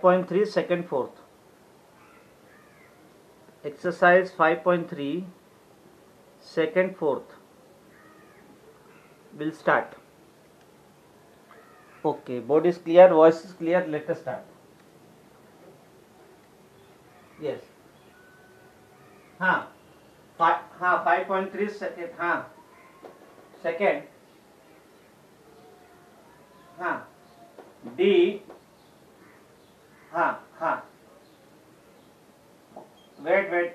5.3 second fourth. Exercise 5.3 second fourth will start. Okay, board is clear, voice is clear, let us start. Yes. 5.3 second. Second. D. Wait.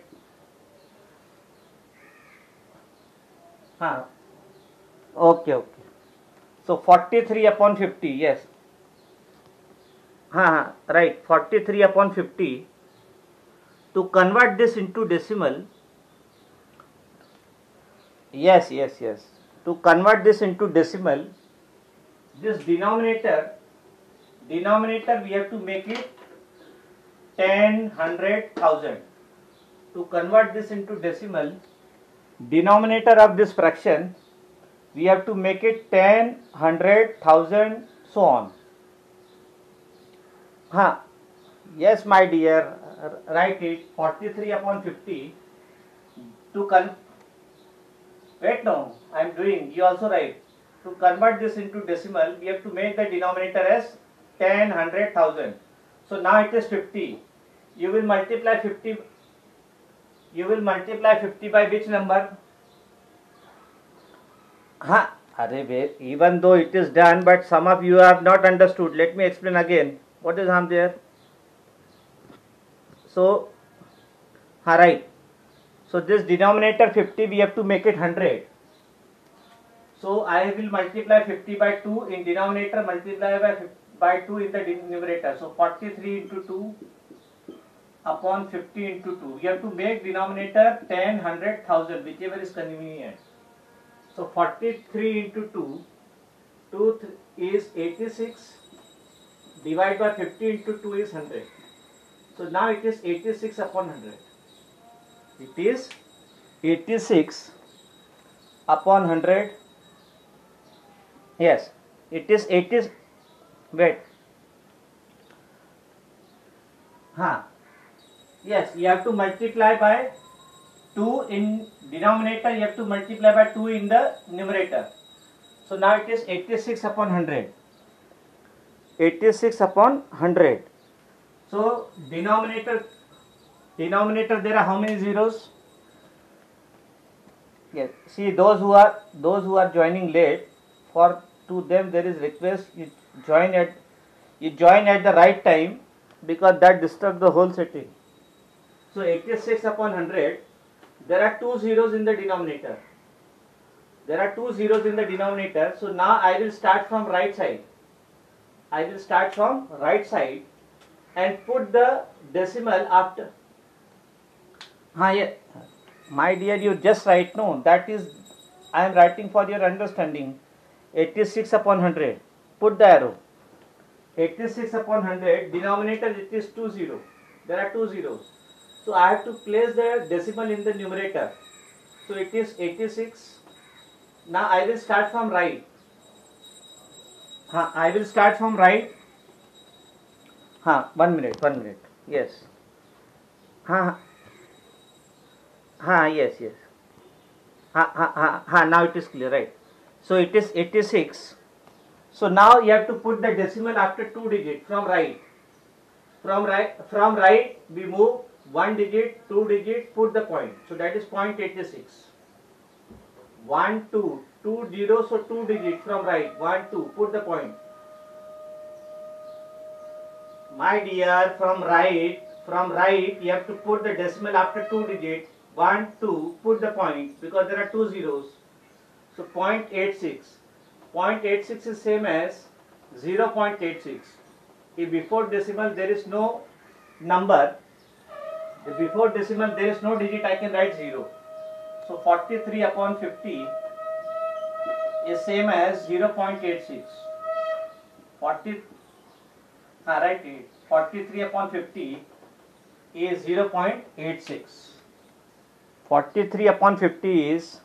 Okay. So 43 upon 50, yes. Right, 43 upon 50. To convert this into decimal, yes. To convert this into decimal, this denominator we have to make it 10, 100, 1000. To convert this into decimal, denominator of this fraction we have to make it 10, 100, 1000, so on. Yes, my dear, write it 43 upon 50 to wait, no, I am doing, you also write. To convert this into decimal, we have to make the denominator as 10, 100, 1000. So now it is 50. You will multiply 50 by which number? Even though it is done, but some of you have not understood. Let me explain again. What is there? So, right. So this denominator 50, we have to make it 100. So I will multiply 50 by 2 in denominator, multiply by 2 in the numerator. So 43 into 2 upon 50 into 2. We have to make denominator 10, 100, 1000, whichever is convenient. So 43 into 2 is 86, divided by 50 into 2 is 100. So now it is 86 upon 100. It is 86 upon 100. Yes, it is 80. Wait. Yes, you have to multiply by 2 in denominator, you have to multiply by 2 in the numerator. So now it is 86 upon 100. 86 upon 100. So denominator there are how many zeros? Yes, see, those who are joining late, to them there is request you join at the right time, because that disturbs the whole setting. So 86 upon 100, there are 2 zeros in the denominator. So now I will start from right side. And put the decimal after. My dear, you just write, no, that is, I am writing for your understanding. 86 upon 100, put the arrow. 86 upon 100, denominator it is 20. There are 2 zeros. So I have to place the decimal in the numerator. So it is 86. Now I will start from right. One minute. Yes. Yes. Now it is clear, right? So it is 86. So now you have to put the decimal after 2 digits from right. From right we move 1 digit, 2 digit, put the point. So that is 0.86. 1, 2, 2 0, so 2 digits from right. 1, 2, put the point. My dear, from right you have to put the decimal after 2 digits. 1, 2, put the point, because there are 2 zeros. So 0.86. 0.86 is same as 0.86. If before decimal there is no number, before decimal there is no digit, I can write 0. So 43 upon 50 is same as 0.86. 43 upon 50 is 0.86. 43 upon 50 is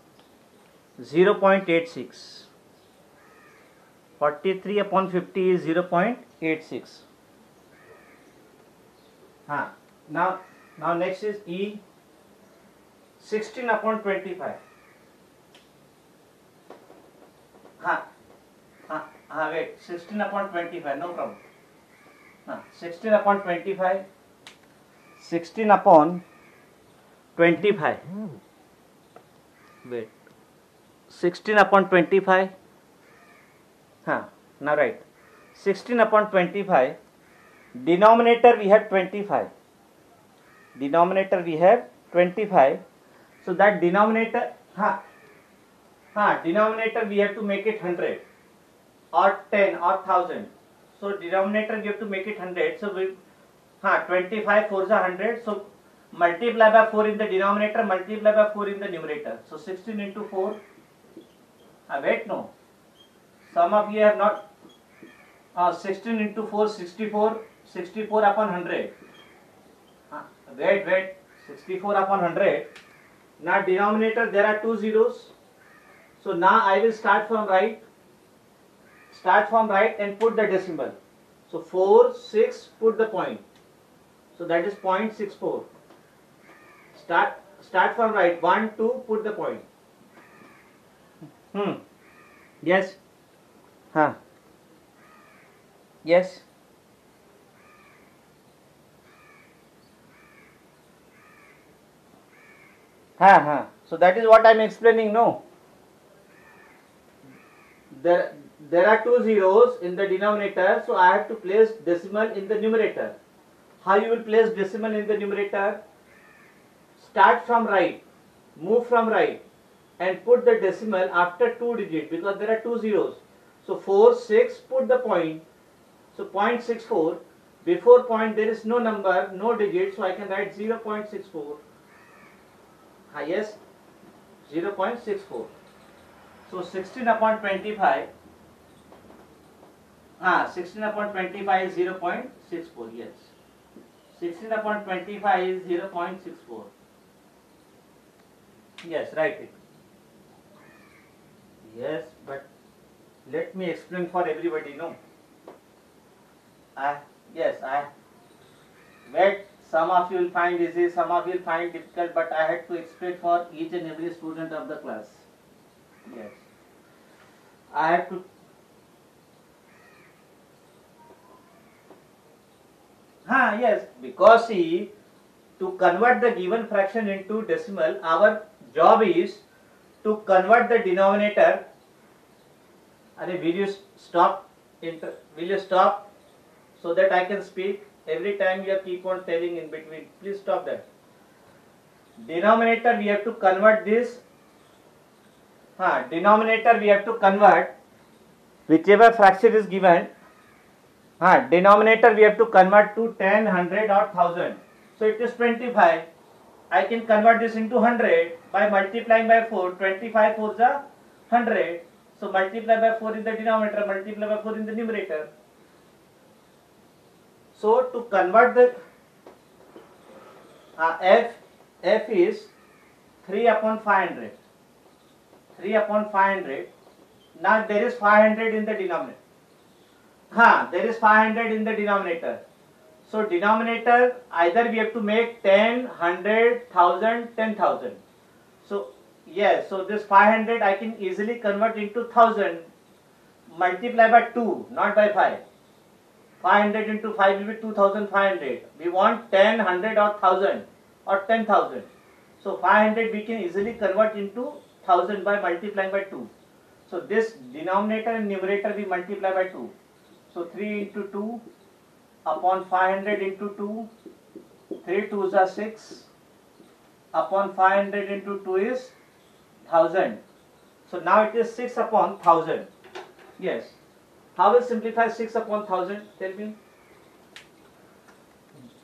0.86. 43 upon 50 is 0.86. Now next is E 16 upon 25. Wait, 16 upon 25, no problem. 16 upon 25. 16 upon 25. Wait. 16 upon 25. Now right. 16 upon 25. Denominator we have 25. Denominator we have 25. So that denominator, denominator we have to make it 100 or 10 or 1000. So denominator we have to make it 100. So we 25 4 is 100. So multiply by 4 in the denominator, multiply by 4 in the numerator. So 16 into 4. Wait, no. Some of you have not. 16 into 4, 64. 64 upon 100. Wait. 64 upon 100. Now denominator there are 2 zeros. So now I will start from right. Start from right and put the decimal. So 4, 6, put the point. So that is 0.64. Start from right. 1, 2, put the point. Yes. Yes. So that is what I am explaining. No. There are 2 zeros in the denominator, so I have to place decimal in the numerator. How you will place decimal in the numerator? Start from right, move from right, and put the decimal after 2 digits because there are 2 zeros. So 4, 6, put the point. So 0.64. Before point there is no number, no digit, so I can write 0.64. Yes, 0.64. So 16 upon 25. 16 upon 25 is 0.64. Yes. 16 upon 25 is 0.64. Yes, write it. Yes, but let me explain for everybody. No. Wait. Some of you will find easy, some of you will find difficult, but I had to explain for each and every student of the class. Yes. I have to. Yes, because see, to convert the given fraction into decimal, our job is to convert the denominator. Will you stop? Will you stop so that I can speak? Every time you keep on telling in between. Please stop that. Denominator we have to convert this. Denominator we have to convert whichever fraction is given. Denominator we have to convert to 10, 100 or 1000. So it is 25. I can convert this into 100 by multiplying by 4. 25 4 is 100. So multiply by 4 in the denominator, multiply by 4 in the numerator. So to convert the f is 3 upon 500. 3 upon 500. Now there is 500 in the denominator. There is 500 in the denominator. So denominator either we have to make 10, 100, 1000, 10,000. So yes, so this 500 I can easily convert into 1000. Multiply by 2, not by 5. 500 into 5 will be 2500. We want 10, 100 or 1000 or 10,000. So 500 we can easily convert into 1000 by multiplying by 2. So this denominator and numerator we multiply by 2. So 3 into 2 upon 500 into 2. 3 2s are 6. Upon 500 into 2 is 1000. So now it is 6 upon 1000. Yes. How will simplify 6 upon 1000? Tell me.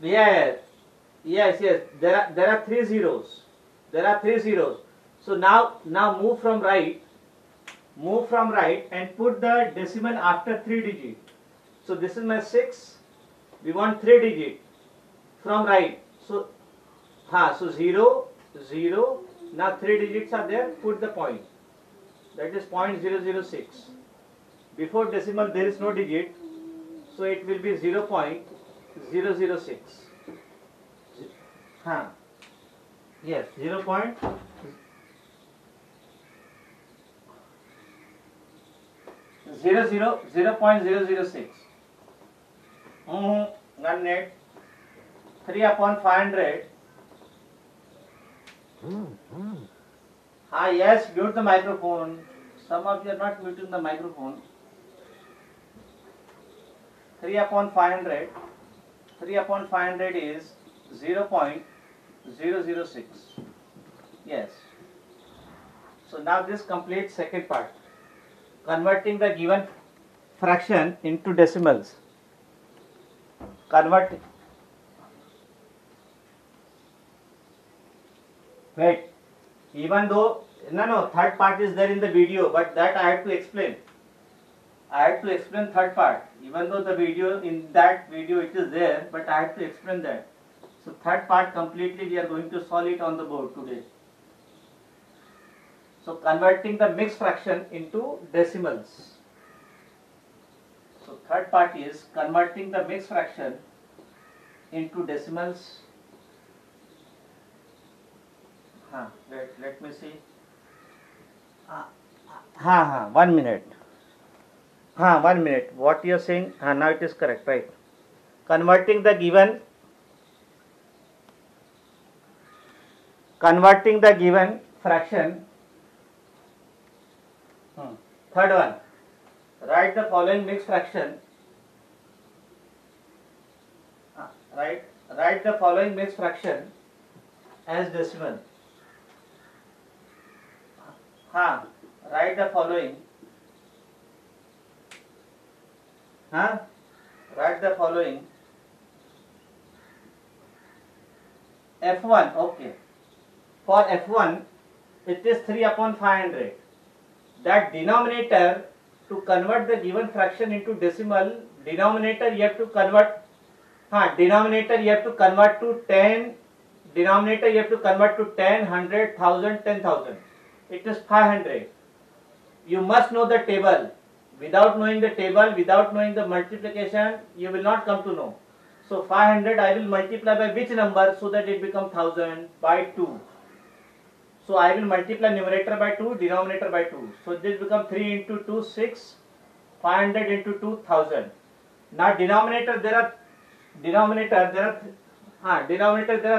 Yes. There are 3 zeros. There are 3 zeros. So now move from right. Move from right and put the decimal after 3 digit. So this is my 6. We want 3 digit from right. So 0, 0. Now 3 digits are there. Put the point. That is 0.006. Before decimal there is no digit, so it will be 0.006. हाँ, yes, 0.0006. One net 3/500. Yes, mute the microphone. Some of you are not muting the microphone. 3/500. 3/500 is 0.006. Yes. So now this completes second part. Converting the given fraction into decimals. Wait. Even though third part is there in the video, but that I have to explain. I have to explain third part. Even though the video in that video it is there, but I have to explain that. So third part completely we are going to solve it on the board today. So converting the mixed fraction into decimals. So third part is converting the mixed fraction into decimals. Let me see. 1 minute. 1 minute. What you are saying? Now it is correct, right? Converting the given fraction. Third one. Write the following mixed fraction. Write the following mixed fraction as decimal. Write the following. Write the following. F1, okay. For F1, it is 3/500. That denominator, to convert the given fraction into decimal, denominator you have to convert. Denominator you have to convert to 10. Denominator you have to convert to 10, 100, 1000, 10,000. It is 500. You must know the table. Without knowing the table, without knowing the multiplication, you will not come to know. So 500 I will multiply by which number so that it becomes 1000? By 2. So I will multiply numerator by 2, denominator by 2. So this becomes 3 into 2, 6. 500 into 2, 1000. Now denominator there are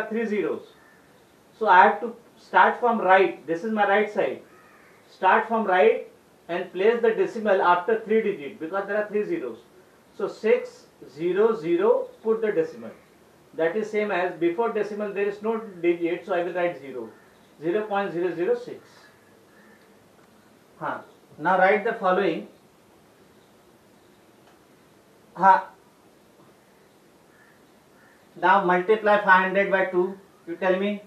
3 zeros. So I have to start from right. This is my right side. Start from right and place the decimal after 3 digits because there are 3 zeros. So 600, put the decimal. That is same as before decimal there is no digit, so I will write 0. 0.006. Now write the following. Now multiply 500 by 2. You tell me.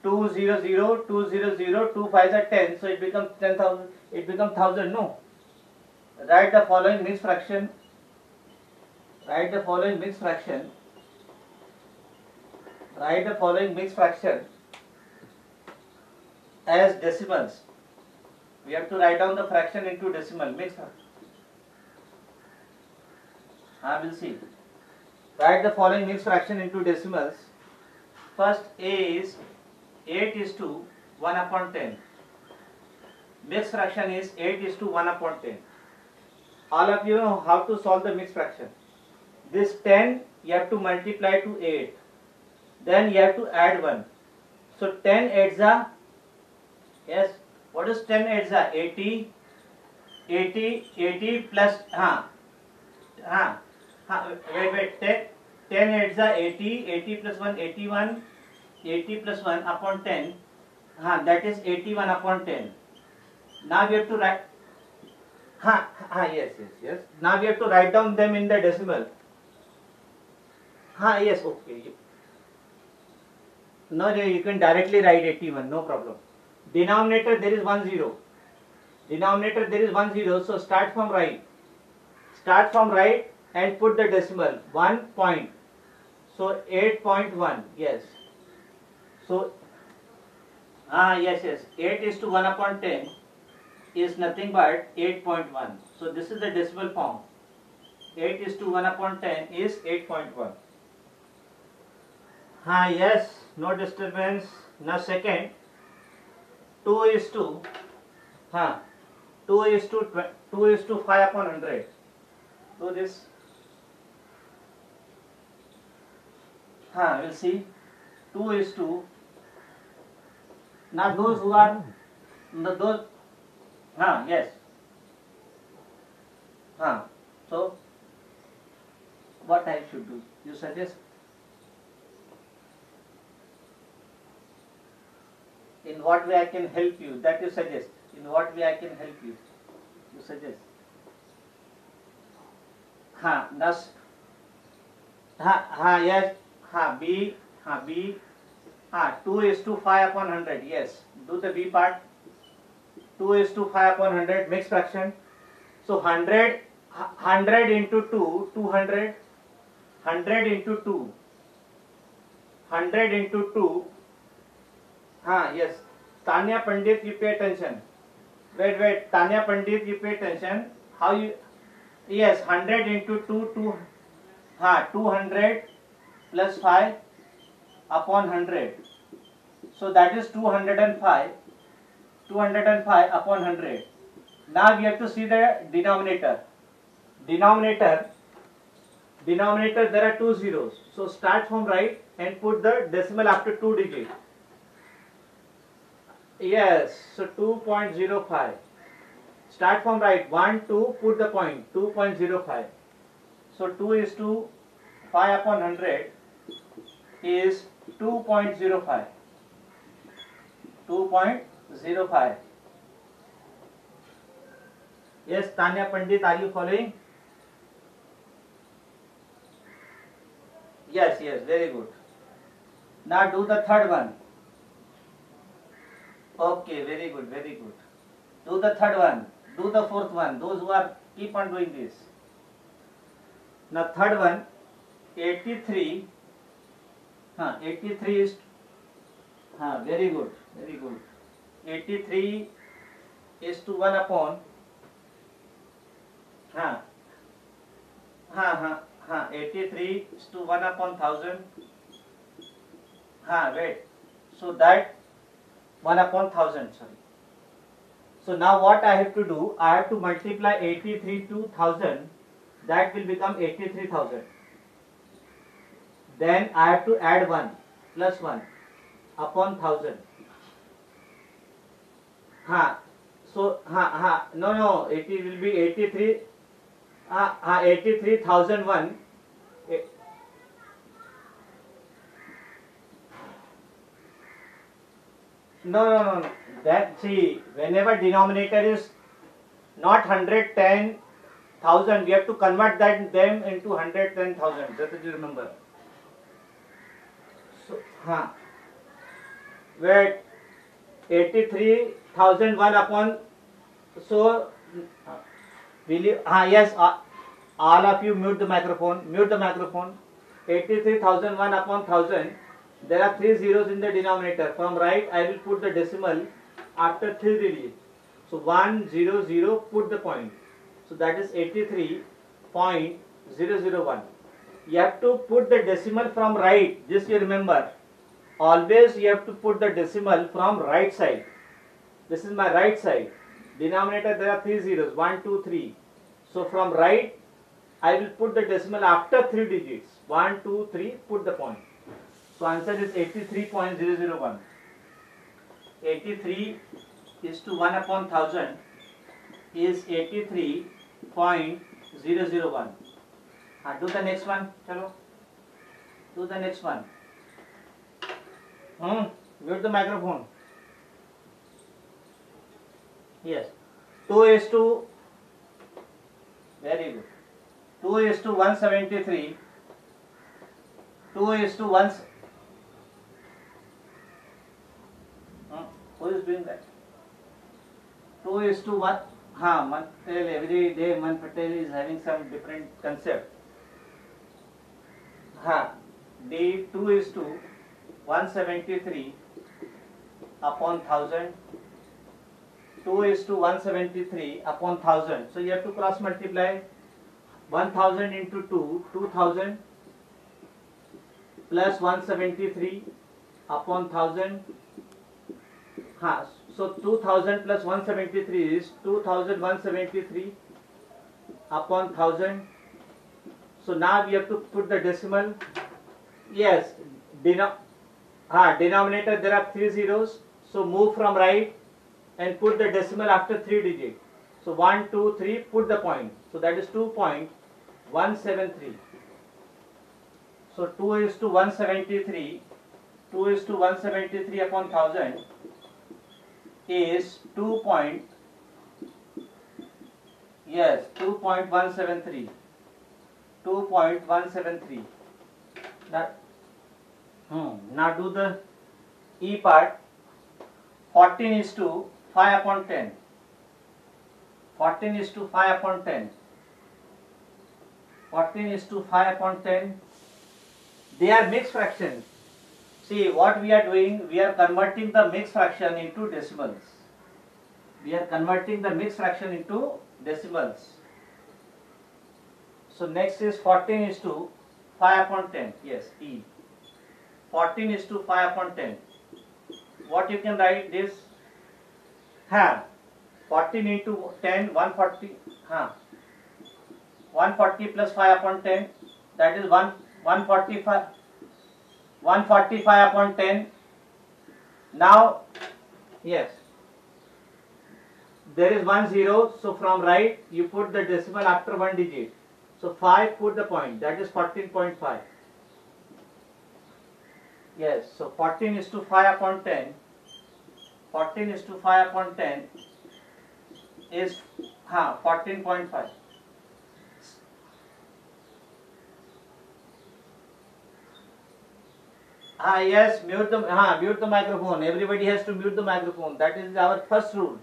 200, 200, 2 5s are 10, so it becomes 10,000. It becomes 1000. No. Write the following mixed fraction. Write the following mixed fraction. Write the following mixed fraction as decimals. We have to write down the fraction into decimal. Mixed fraction. We'll see. Write the following mixed fraction into decimals. First A is 8:1/10. Mixed fraction is 8:1/10. All of you know how to solve the mixed fraction. This 10 you have to multiply to 8. Then you have to add 1. So 10 8s are, yes, what is 10 8s are? 80. 80 plus, wait, 10 8s are 80. 80 plus 1, 81. 80 plus 1 upon 10, that is 81/10. Now we have to write, yes. Now we have to write down them in the decimal. Yes, okay. No, you can directly write 81, no problem. Denominator there is 10. Denominator there is 10, so start from right. Start from right and put the decimal 1 point. So 8.1, yes. So, yes, 8:1/10 is nothing but 8.1. So, this is the decimal form. 8:1/10 is 8.1. Yes. no disturbance. Now second, 2 is to 2 is to 2 is to 5 upon 100. Do this. We'll see. 2 is to, now those who are those yes. So what I should do? You suggest? In what way I can help you? That you suggest. In what way I can help you? You suggest. Thus. Yes. B. 2 is to 5 upon 100. Yes. Do the B part. 2 is to 5 upon 100. Mixed fraction. So 100 into 2, 200. 100 into 2. 100 into 2. Yes. Tanya Pandit, you pay attention. Wait. Tanya Pandit, you pay attention. How you? Yes. 100 into 2. 200 plus 5 upon 100. So that is 205. 205 upon 100. Now we have to see the denominator. Denominator, there are 2 zeros. So start from right and put the decimal after 2 digits. Yes, so 2.05. Start from right. 1, 2, put the point. 2.05. So 2 is to 5 upon 100 is 2.05. 2.05. Yes, Tanya Pandit, are you following? Yes, very good. Now do the third one. Okay, very good. Do the third one. Do the fourth one. Those who are keep on doing this. Now third one, 83. 83 is very good. 83 is to 1 upon 83 is to 1 upon 1000. Wait. So that 1 upon 1000, sorry. So now what I have to do? I have to multiply 83 to 1000. That will become 83,000. Then I have to add 1 plus 1 upon 1000. So no, it will be 83. 83,001. No. That, see, whenever denominator is not 110,000, we have to convert them into 110,000. That is, you remember. So, wait, 83,001 upon. So, will you? Yes. All of you mute the microphone. 83,001 upon 1000. There are 3 zeros in the denominator. From right, I will put the decimal after 3 digits. So 100, put the point. So that is 83.001. You have to put the decimal from right. This you remember. Always you have to put the decimal from right side. This is my right side. Denominator, there are 3 zeros. 1, 2, 3. So from right, I will put the decimal after 3 digits. 1, 2, 3, put the point. So answer is 83.001. 83 is to 1 upon 1000 is 83.001. Do the next one. Chalo. Do the next one. Mute the microphone. Yes. 2 is to, very good. 2 is to 173. 2 is to 1. Who is doing that? 2 is to 1. Man Patel, every day Man Patel is having some different concept. D2 is to 173 upon 1000. 2 is to 173 upon 1000. So you have to cross multiply 1000 into 2, 2000 plus 173 upon 1000. So 2000 plus 173 is 2173 upon 1000. So now we have to put the decimal. Yes, denominator there are 3 zeros. So move from right and put the decimal after 3 digits. So 1, 2, 3, put the point. So that is 2.173. So 2 is to 173. 2 is to 173 upon 1000 is 2.173. 2.173. Now do the E part. 14 is to 5 upon 10. 14 is to 5 upon 10. 14 is to 5 upon 10. They are mixed fractions. See what we are doing, we are converting the mixed fraction into decimals. We are converting the mixed fraction into decimals. So next is 14 is to 5 upon 10. Yes, E. 14 is to 5 upon 10. What you can write this? 14 into 10, 140. 140 plus 5 upon 10, that is 145. 145 upon 10. Now, yes, there is 1 0. So from right, you put the decimal after 1 digit. So 5, put the point. That is 14.5. Yes, so 14 is to 5 upon 10. 14 is to 5 upon 10 is 14.5. Yes, mute the microphone. Everybody has to mute the microphone. That is our first rule.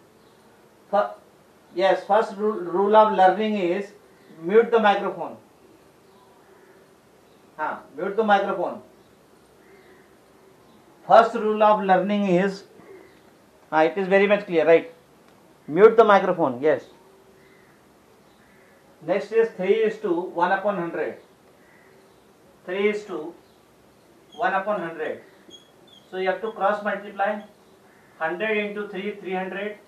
First rule of learning is mute the microphone. Mute the microphone. First rule of learning is, it is very much clear, right? Mute the microphone, yes. Next is 3 is to 1 upon 100. 3 is to 1 upon 100. So you have to cross multiply. 100 into 3, 300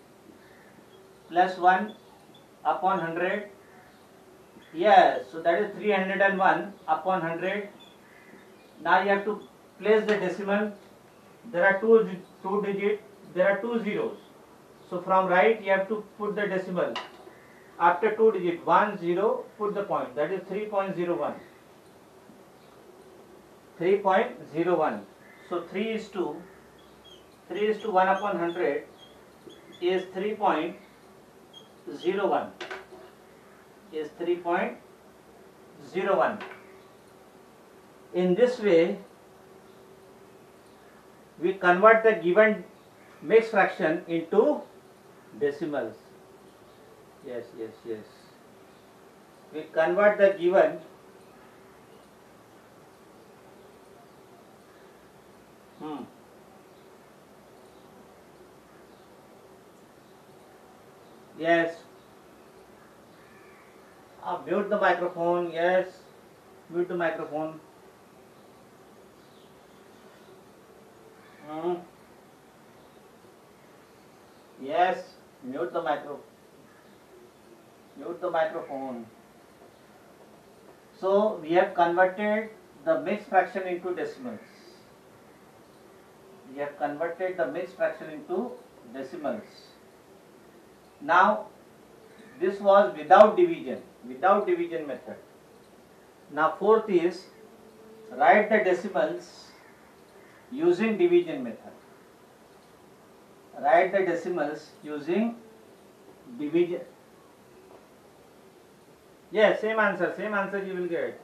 plus 1 upon 100. Yes, so that is 301 upon 100. Now you have to place the decimal. There are two digits. There are 2 zeros. So from right you have to put the decimal. After 2 digits, 1 0, put the point. That is 3.01. 3.01. So 3 is to 1 upon 100 is 3.01. Is 3.01. In this way, we convert the given mixed fraction into decimals. Yes. We convert the given Yes. Mute the microphone. Yes. Mute the microphone. Yes. Mute the microphone. So we have converted the mixed fraction into decimals. Now this was without division method. Now fourth is write the decimals using division method. Write the decimals using division. Yes, same answer you will get.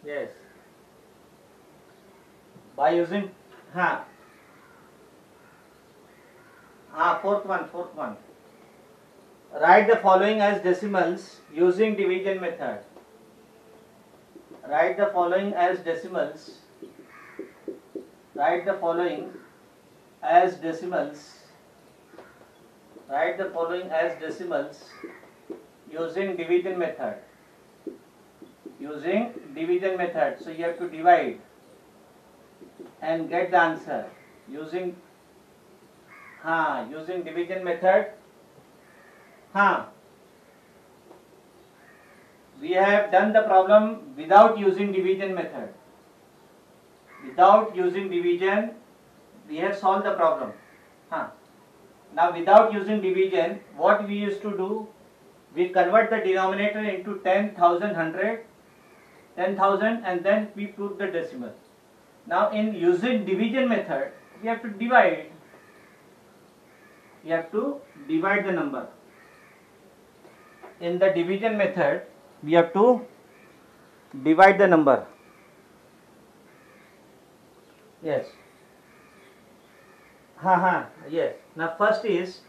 Yes. By using fourth one. Write the following as decimals using division method. Write the following as decimals using division method. So you have to divide and get the answer using using division method. We have done the problem without using division method. Without using division, we have solved the problem. Now without using division, what we used to do, we convert the denominator into 10,000, 100, 10,000, and then we put the decimal. Now in using division method, we have to divide. We have to divide the number. In the division method, we have to divide the number. Yes. Yes. Now first is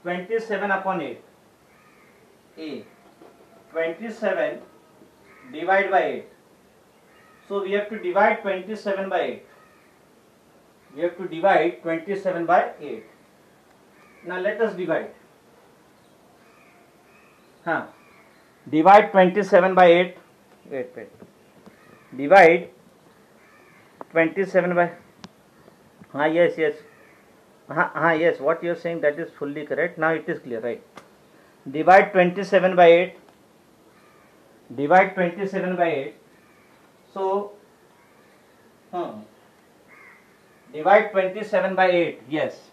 27 upon 8. A. 27 divide by 8. So we have to divide 27 by 8. We have to divide 27 by 8. Now let us divide. Divide 27 by 8. Wait. Divide 27 by... yes. Yes, what you are saying, that is fully correct. Now it is clear, right? Divide 27 by 8. Divide 27 by 8. So, divide 27 by 8. Yes.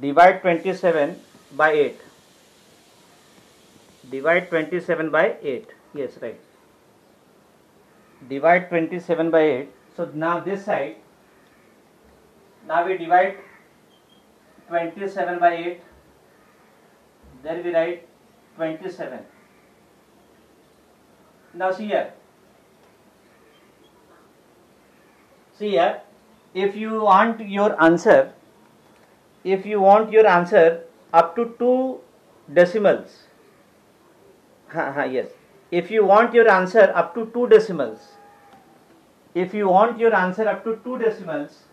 Divide 27 by 8. Divide 27 by 8. Yes, right. Divide 27 by 8. So now this side, now we divide 27 by 8. There we write 27. Now see here. If you want your answer, up to 2 decimals. Yes. If you want your answer up to 2 decimals. If you want your answer up to 2 decimals,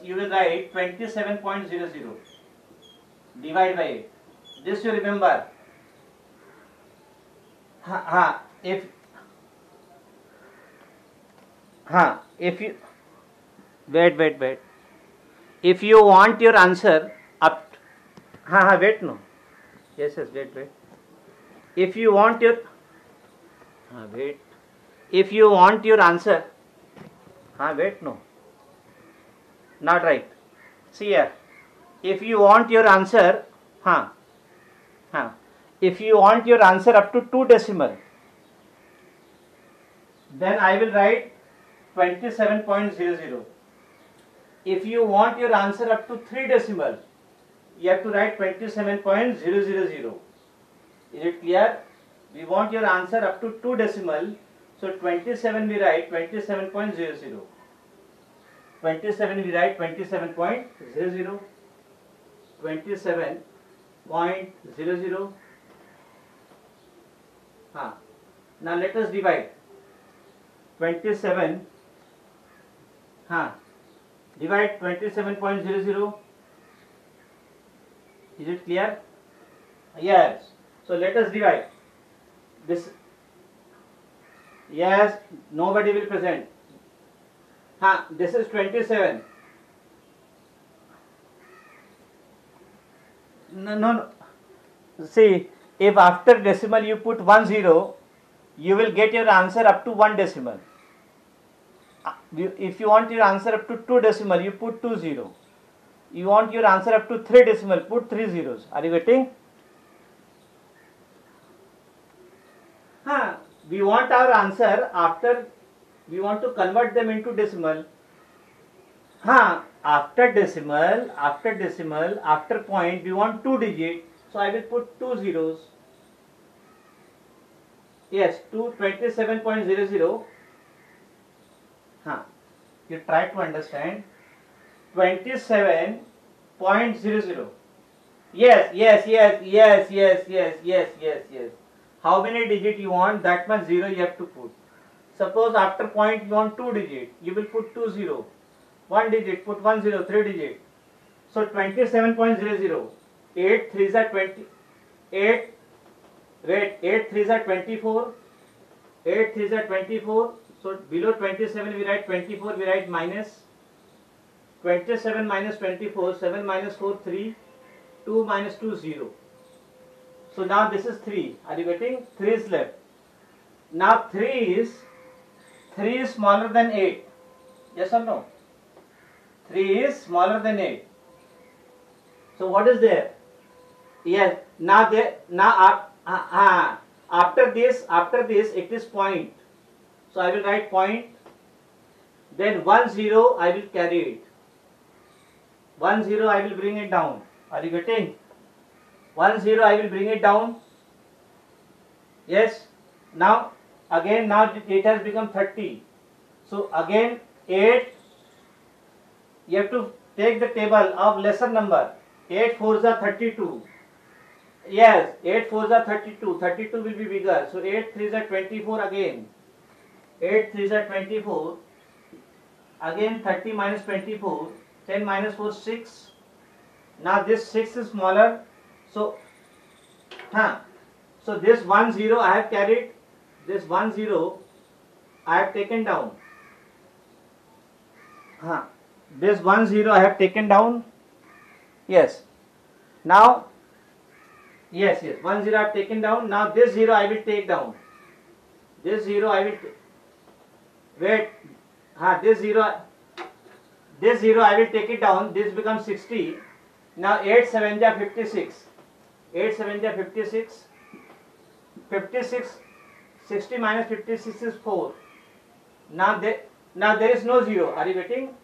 you will write 27.00. Divide by 8. This you remember. If you wait. If you want your answer up, wait. Yes, wait. If you want your If you want your answer, not right. See here. If you want your answer, if you want your answer up to 2 decimal, then I will write 27.00. If you want your answer up to 3 decimal, you have to write 27.000. Is it clear? We want your answer up to 2 decimal, so 27 we write 27.00. 27 we write 27.00. 27.00. Now let us divide 27. Divide 27.00. Is it clear? Yes. So let us divide this. Yes, nobody will present. This is 27. No. See, if after decimal you put 10, you will get your answer up to 1 decimal. If you want your answer up to 2 decimal, you put 20. You want your answer up to 3 decimal, put 3 zeros. Are you getting? We want our answer after, we want to convert them into decimal. After decimal, after point, we want 2 digit. So I will put 2 zeros. Yes, 27.00. You try to understand. 27.00. Yes. How many digit you want? That much 0 you have to put. Suppose after point you want 2 digit, you will put 2 0. 1 digit, put 1 0, 3 digit. So 27.00. 8 3s are 20. 8 3s are 24. 8 3 is 24. So below 27 we write 24, we write minus 27 minus 24, 7 minus 4 3, 2 minus 2 0. So now this is 3. Are you getting? 3 is left. Now 3 is smaller than 8. Yes or no? 3 is smaller than 8. So what is there? Yes. Now after this it is point. So I will write point. Then 1 0 I will carry it. 1 0 I will bring it down. Are you getting? 1 0 I will bring it down. Yes. Now again it has become 30. So again 8. You have to take the table of lesser number. 8 4s are 32. Yes, 8 4s are 32. 32 will be bigger. So 8 3s are 24 again. 8 3s are 24. Again 30 minus 24. 10 minus 4 6. Now this 6 is smaller. So this 1 0 I have carried. This 1 0 I have taken down. This 1 0 I have taken down. Yes. Now, yes, 1 0 I have taken down. Now this 0 I will take down. This 0 I will wait. This 0 I will take it down. This becomes 60. Now 8 7 ja 56. 8 7 ja 56. 56. 60 minus 56 is 4. Now there is no 0. Are you getting?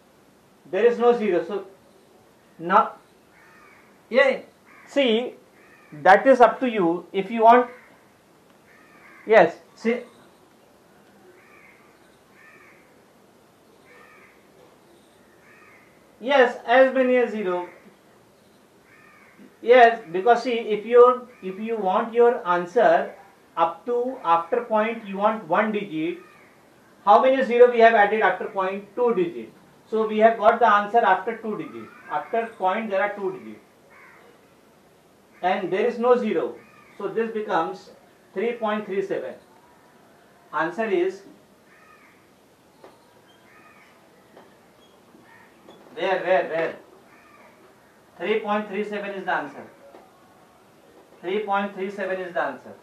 There is no 0. So now, yeah, see, that is up to you. If you want, yes, see, yes, as many as 0. Yes, because see, if you want your answer up to after point, you want 1 digit. How many 0 we have added after point? 2 digits. So we have got the answer after 2 digits. After point there are 2 digits. And there is no 0. So this becomes 3.37. Answer is where? 3.37 is the answer. 3.37 is the answer.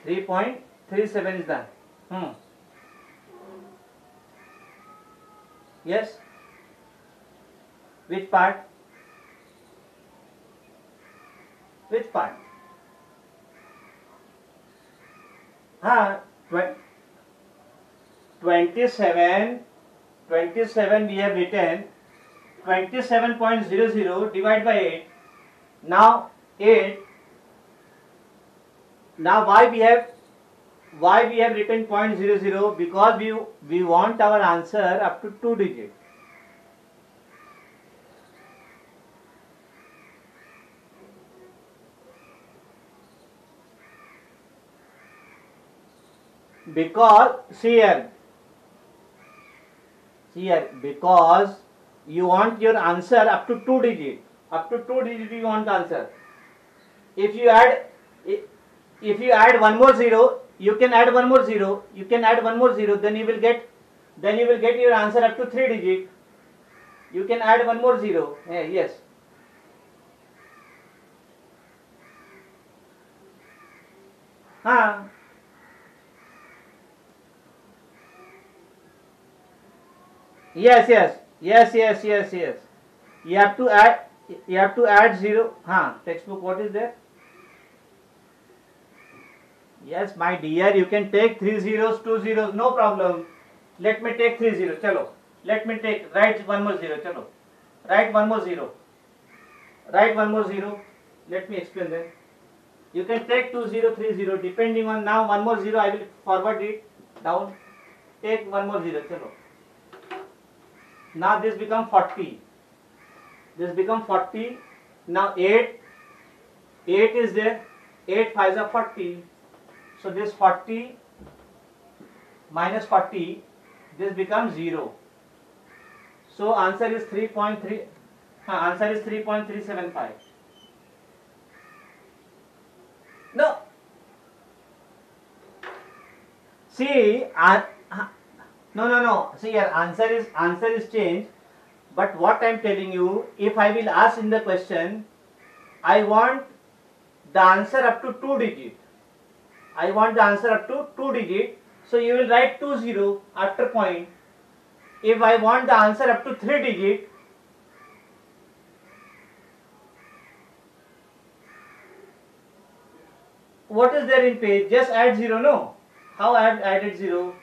3.37 is the Yes. Which part? Which part? 27 we have written 27.00 divided by 8. Now 8. Now why we have written 0.00? Because we want our answer up to 2 digits. Because see here, because you want your answer up to 2 digits. Up to 2 digits you want the answer. If you add one more 0, you can add one more 0. You can add one more 0. Then you will get your answer up to 3 digits. You can add one more 0. Yes. Yes. You have to add 0. Textbook, what is there? Yes, my dear, you can take 3 zeros, 2 zeros, no problem. Let me take 3 zeros. Chalo. Write one more 0. Chalo. Write one more 0. Let me explain that. You can take 2 0, 3 0, depending on now one more 0. I will forward it down. Take one more 0. Chalo. Now this become 40. Now 8 is there. 8 5s are 40. So this 40 minus 40, this becomes 0. So answer is 3.3. Answer is 3.375. No. See, no. See, your answer is changed. But what I am telling you, if I will ask in the question, I want the answer up to 2 digit. I want the answer up to 2 digit. So you will write 20 after point. If I want the answer up to 3 digit, what is there in page? Just add 0, no? How I have added 0?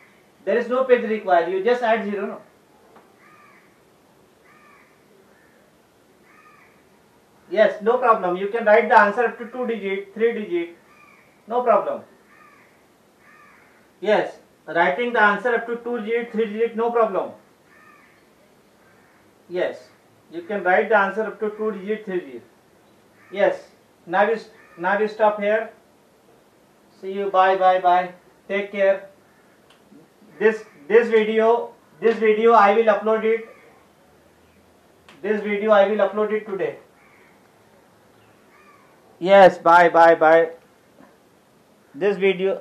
There is no page required. You just add 0, no? Yes, no problem. You can write the answer up to 2 digit, 3 digit. No problem. Yes, writing the answer up to 2 digit, 3 digit, no problem. Yes, you can write the answer up to 2 digit, 3 digit. Yes, now we stop here. See you. Bye. Take care. This video I will upload it. This video I will upload it today. Yes, bye. This video